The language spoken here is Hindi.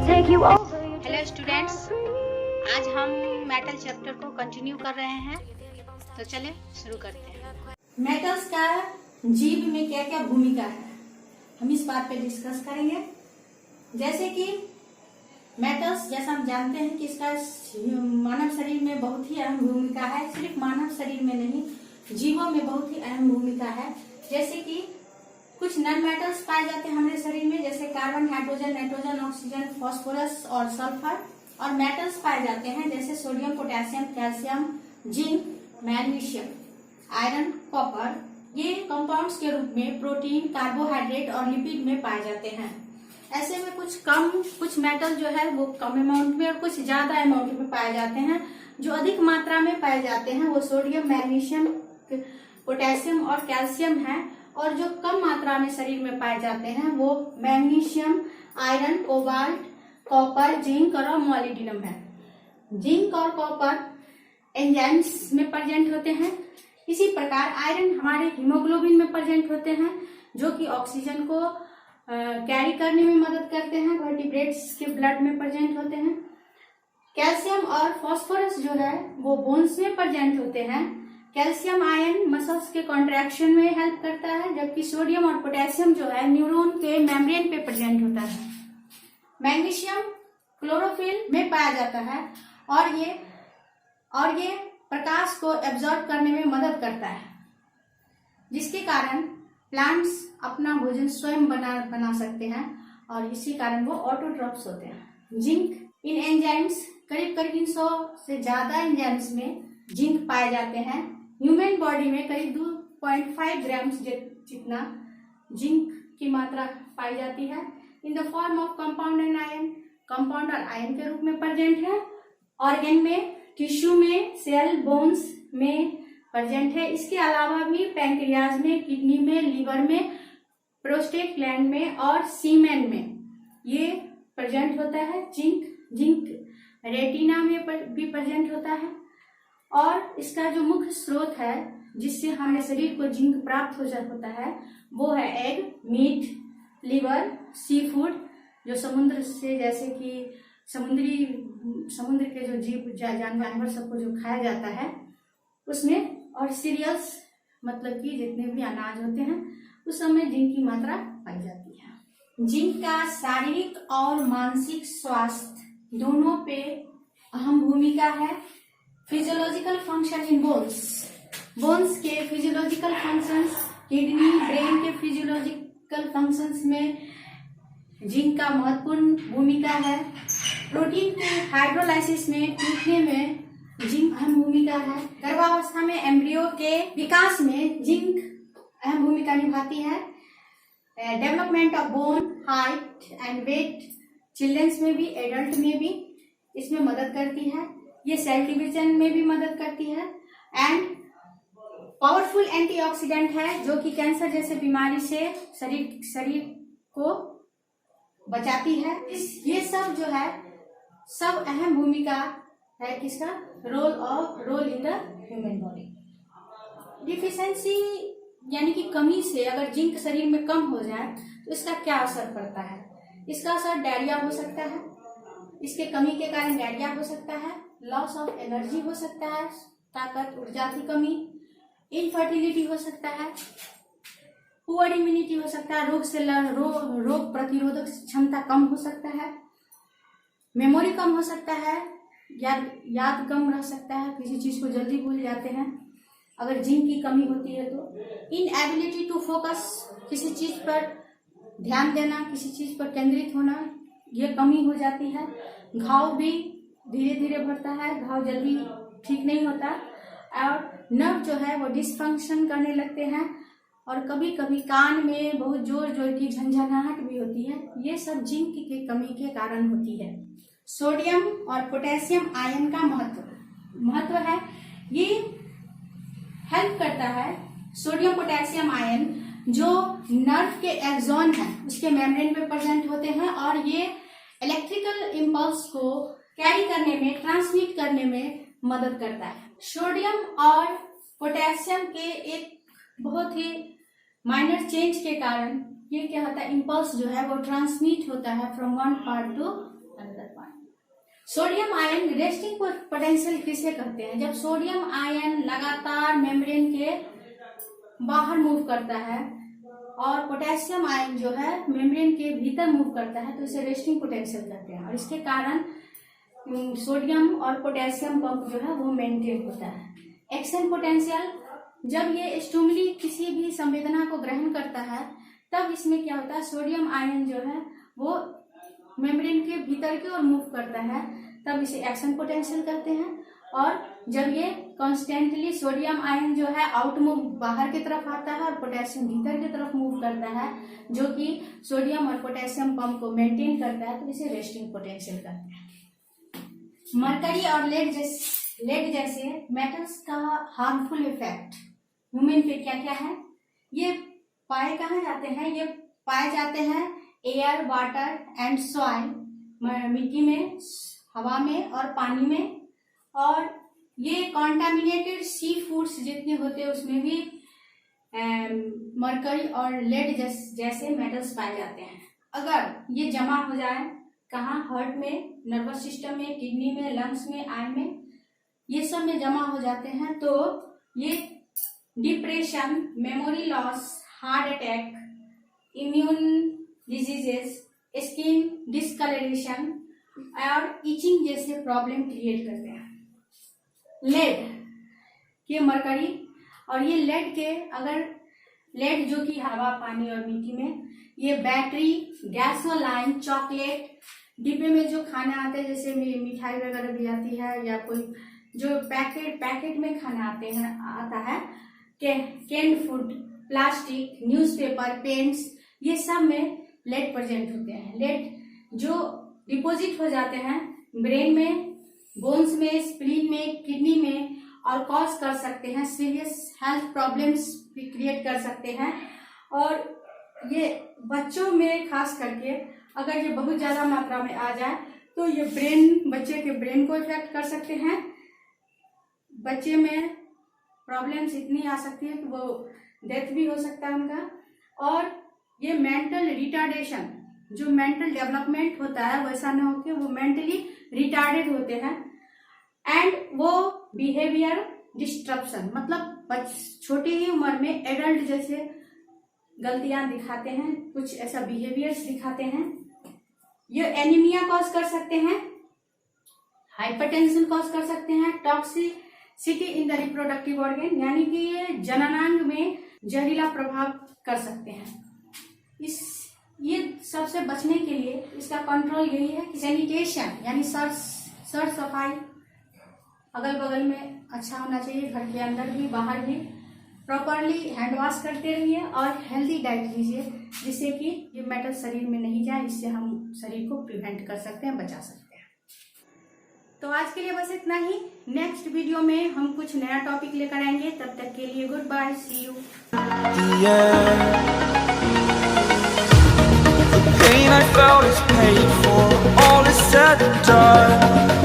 हेलो स्टूडेंट्स, आज हम मेटल चैप्टर को कंटिन्यू कर रहे हैं, तो चले शुरू करते हैं। मेटल्स का जीव में क्या क्या भूमिका है, हम इस बात पे डिस्कस करेंगे। जैसे कि मेटल्स, जैसा हम जानते हैं कि इसका मानव शरीर में बहुत ही अहम भूमिका है। सिर्फ मानव शरीर में नहीं, जीवों में बहुत ही अहम भूमिका है। जैसे कि कुछ नॉन मेटल्स पाए जाते हैं हमारे शरीर में, जैसे carbon, hydrogen, nitrogen, oxygen, phosphorus और सल्फर। और मेटल्स पाए जाते हैं जैसे sodium, potassium, calcium, zinc, magnesium, iron, copper. ये कंपाउंड्स के रूप में प्रोटीन, कार्बोहाइड्रेट और लिपिड में पाए जाते हैं। ऐसे में कुछ मेटल जो है वो कम अमाउंट में और कुछ ज्यादा अमाउंट में पाए जाते हैं। जो अधिक मात्रा में पाए जाते हैं वो सोडियम, मैग्नीशियम, पोटेशियम और कैल्शियम है। और जो कम मात्रा में शरीर में पाए जाते हैं वो magnesium, iron, cobalt, copper, zinc और मोलिब्डेनम है। जिंक और कॉपर एंजाइम्स में प्रेजेंट होते हैं। इसी प्रकार आयरन हमारे हीमोग्लोबिन में प्रेजेंट होते हैं, जो कि ऑक्सीजन को कैरी करने में मदद करते हैं। वर्टिब्रेट्स के ब्लड में प्रेजेंट होते हैं। कैल्शियम और फास्फोरस जो है वो बोन्स में प्रेजेंट होते हैं। कैल्शियम आयन मसल्स के कॉन्ट्रैक्शन में हेल्प करता है, जबकि सोडियम और पोटेशियम जो है न्यूरॉन के मेम्ब्रेन पे प्रेजेंट होता है। मैग्नीशियम क्लोरोफिल में पाया जाता है और ये प्रकाश को एब्जॉर्ब करने में मदद करता है, जिसके कारण प्लांट्स अपना भोजन स्वयं बना सकते हैं और इसी कारण वो ऑटोट्रॉफ्स होते हैं। जिंक इन एंजाइम्स, करीब 300 से ज्यादा एंजाइम्स में जिंक पाए जाते हैं। ह्यूमन बॉडी में करीब 2.5 ग्राम्स जितना जिंक की मात्रा पाई जाती है। In the form of compound and ion, compound और आयन के रूप में प्रेजेंट है। ऑर्गन में, टिश्यू में, सेल, बोन्स में प्रेजेंट है। इसके अलावा भी पैंक्रियाज में, किडनी में, लीवर में, प्रोस्टेट ग्लैंड में और सीमेन में ये प्रेजेंट होता है। जिंक रेटिना में भी प्रेजेंट होता है। और इसका जो मुख्य स्रोत है जिससे हमारे शरीर को जिंक प्राप्त होता है वो है egg, meet, liver, sea food जो समुद्र से, जैसे कि समुद्र के जो जीव जानवर सबको जो खाया जाता है उसमें, और सीरियल्स मतलब कि जितने भी अनाज होते हैं उस समय जिंक की मात्रा पाई जाती है। जिंक का शारीरिक और मानसिक स्वास्थ्य दोनों पे अहम भूमिका है। फिजियोलॉजिकल फंक्शन इन बोन्स के फिजियोलॉजिकल फंक्शंस, किडनी, ब्रेन के फिजियोलॉजिकल फंक्शंस में जिंक का महत्वपूर्ण भूमिका है। प्रोटीन के हाइड्रोलाइसिस में, टूटने में जिंक अहम भूमिका है। गर्भावस्था में एम्ब्रियो के विकास में जिंक अहम भूमिका निभाती है। Development of bone, height and weight childrens में भी, एडल्ट में भी इसमें मदद करती है। ये सेल डिवीजन में भी मदद करती है। एंड पावरफुल एंटीऑक्सीडेंट है जो कि कैंसर जैसे बीमारी से शरीर को बचाती है। ये सब जो है सब अहम भूमिका है किसका, role in the human body. Deficiency यानी कि कमी से अगर जिंक शरीर में कम हो जाए तो इसका क्या असर पड़ता है। इसका असर डायरिया हो सकता है, इसके कमी के कारण डायरिया हो सकता है, लॉस ऑफ एनर्जी हो सकता है, ताकत, ऊर्जा की कमी, इनफर्टिलिटी हो सकता है, पुअर इम्यूनिटी हो सकता है, रोग प्रतिरोधक क्षमता कम हो सकता है, मेमोरी कम हो सकता है, याद कम रह सकता है, किसी चीज को जल्दी भूल जाते हैं अगर जिंक की कमी होती है तो। इनएबिलिटी टू फोकस, किसी चीज पर ध्यान देना, किसी चीज पर केंद्रित होना, ये कमी हो जाती है। घाव भी धीरे धीरे बढ़ता है, घाव जल्दी ठीक नहीं होता और नर्व जो है वो डिसफंक्शन करने लगते हैं और कभी कभी कान में बहुत जोर की झंझनाहट भी होती है। ये सब जिंक की कमी के कारण होती है। सोडियम और पोटेशियम आयन का महत्व है, ये हेल्प करता है। सोडियम पोटेशियम आयन जो नर्व के एक्सॉन है उसके मेम्ब्रेन में प्रेजेंट होते हैं और ये इलेक्ट्रिकल इम्पल्स को कैरी करने में, ट्रांसमिट करने में मदद करता है। सोडियम और पोटेशियम के एक बहुत ही माइनर चेंज के कारण ये क्या होता है, इम्पल्स जो है वो ट्रांसमिट होता है from one part two sodium ion resting potential किसे कहते हैं? जब सोडियम आयन लगातार मेम्ब्रेन के बाहर मूव करता है और पोटेशियम आयन जो है मेम्ब्रेन के भीतर मूव करता है तो इसे रेस्टिंग पोटेंशियल कहते हैं। और इसके कारण सोडियम और पोटेशियम पंप जो है वो मेंटेन होता है। एक्शन पोटेंशियल, जब ये स्टिमुली किसी भी संवेदना को ग्रहण करता है तब इसमें क्या होता है, सोडियम आयन जो है वो मेम्ब्रेन के भीतर की ओर मूव करता है, तब इसे एक्शन पोटेंशियल कहते हैं। और जब ये कॉन्स्टेंटली सोडियम आयन जो है आउट मूव बाहर की तरफ आता है और पोटेशियम भीतर की तरफ मूव करता है, जो कि सोडियम और पोटेशियम पंप को मेंटेन करता है, तो इसे रेस्टिंग पोटेंशियल कहते हैं। मरकरी और लेड जैसे मेटल्स का हार्मफुल इफेक्ट ह्यूमन पे क्या क्या है? ये पाए कहाँ जाते हैं? ये पाए जाते हैं एयर, वाटर एंड सॉइल, मिट्टी में, हवा में और पानी में। और ये कॉन्टामिनेटेड सी फूड्स जितने होते हैं उसमें भी मरकरी और लेड जैसे मेटल्स पाए जाते हैं। अगर ये जमा हो जाए कहाँ? हार्ट में, नर्वस सिस्टम में, किडनी में, लंग्स में, आई में, ये सब में जमा हो जाते हैं तो ये depression, memory loss, heart attack, immune diseases, skin discoloration और इचिंग जैसे प्रॉब्लम क्रिएट करते हैं। लेड के मरकरी और ये लेड के, अगर लेड जो कि हवा, पानी और मिट्टी में, ये बैटरी, गैसोलाइन, चॉकलेट, डिब्बे में जो खाना आते हैं जैसे मिठाई वगैरह भी आती है, या कोई जो पैकेट में खाना आता है, canned food, plastic, newspaper, paints, ये सब में लेड प्रेजेंट होते हैं। लेड जो डिपॉजिट हो जाते हैं ब्रेन में, बोन्स में, स्प्लीन में, किडनी में, और कॉज कर सकते हैं सीरियस हेल्थ प्रॉब्लम्स भी क्रिएट कर सकते हैं। और ये बच्चों में खास करके अगर ये बहुत ज्यादा मात्रा में आ जाए तो ये बच्चे के ब्रेन को इफेक्ट कर सकते हैं। बच्चे में प्रॉब्लम्स इतनी आ सकती है कि वो डेथ भी हो सकता है उनका। और ये मेंटल रिटार्डेशन, जो मेंटल डेवलपमेंट होता है वैसा न होकर वो मेंटली रिटार्डेड होते हैं। एंड वो बिहेवियर डिस्ट्रप्शन, मतलब छोटी ही उम्र में एडल्ट जैसे गलतियां दिखाते हैं, कुछ ऐसा बिहेवियर्स दिखाते हैं। ये एनीमिया कॉज कर सकते हैं, हाइपरटेंशन कॉज कर सकते हैं, toxicity in the reproductive organ, यानी कि ये जननांग में जहरीला प्रभाव कर सकते हैं। ये सबसे बचने के लिए इसका कंट्रोल यही है कि सैनिटेशन यानी सर सफाई अगल बगल में अच्छा होना चाहिए, घर के अंदर भी बाहर भी प्रॉपरली हैंड वॉश करते रहिए और हेल्दी डाइट लीजिए, जिससे कि ये मेटल शरीर में नहीं जाए। इससे हम शरीर को प्रिवेंट कर सकते हैं, बचा सकते हैं। तो आज के लिए बस इतना ही। नेक्स्ट वीडियो में हम कुछ नया टॉपिक लेकर आएंगे। तब तक के लिए good bye, see you. pain I felt is paid for, all is said and done.